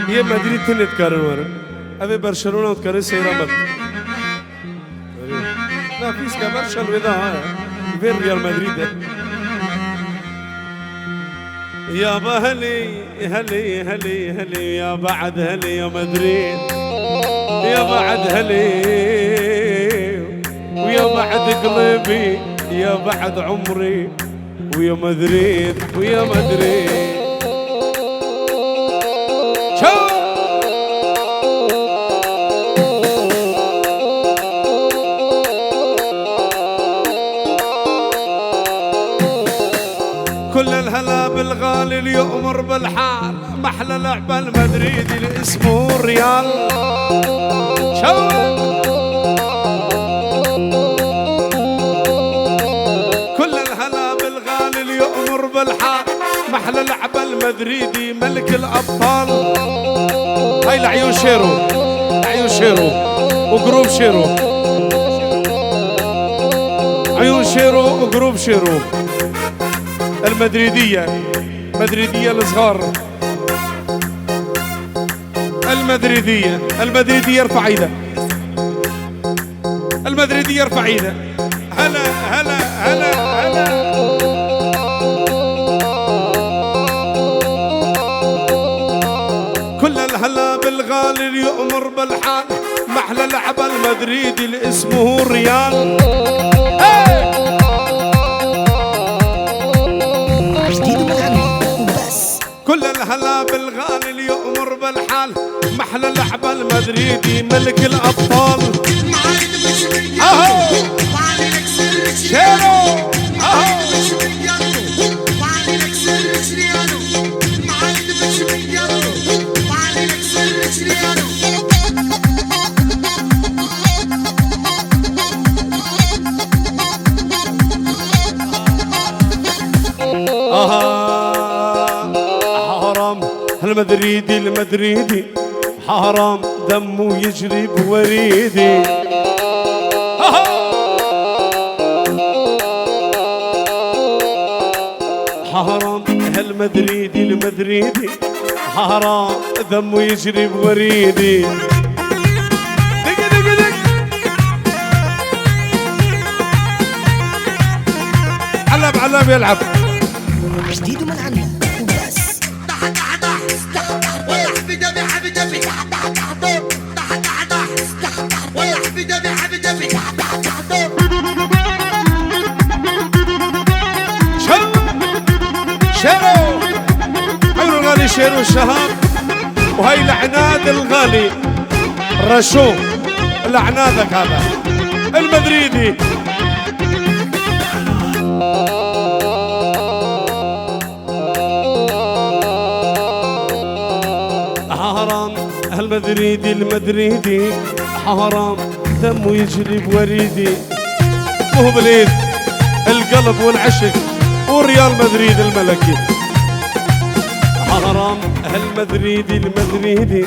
هي مدريد تنت كارن ورا أبي برشلونة وتكارن سيرا مت لا فيس كبرشل وذا هاي فين ريال مدريد يا بهلي هلي هلي هلي يا بعد هلي يا مدريد يا بعد هلي ويا بعد قلبي يا بعد عمري ويا مدريد ويا مدريد كل الهلا بالغالي اللي يؤمر بالحال محلى لعبة المدريدي اللي اسمه ريال كل الهلا بالغالي اللي يؤمر بالحال محلى لعبة المدريدي ملك الأبطال. هاي لعيون شيرو لعيون شيرو وجروب شيرو عيون شيرو وجروب شيرو المدريدية مدريدية الصغار المدريدية ارفع ايدك المدريدية ارفع ايدك هلا هلا هلا هلا كل الهلا بالغالي اللي يؤمر بالحال محلى لعبة المدريدي اللي اسمه ريال. كل الهلا بالغالي اللي يؤمر بالحال محلى لعبة المدريدي ملك الأبطال. أهو شيرو أهو المدريدي حرام دمه يجري بوريدي. حرام المدريدي حرام دمه يجري بوريدي. دق دق دق علب يلعب جديد ومن عنا وبس. شيرو عيون الغالي شيرو الشهاب وهي العناد الغالي رشو لعنادك هذا المدريدي. حرام المدريدي حرام دمه يجري بوريدي. مو باليد القلب والعشق وريال مدريد الملكي. حرام المدريدي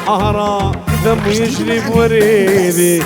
حرام دمه يجري بوريدي.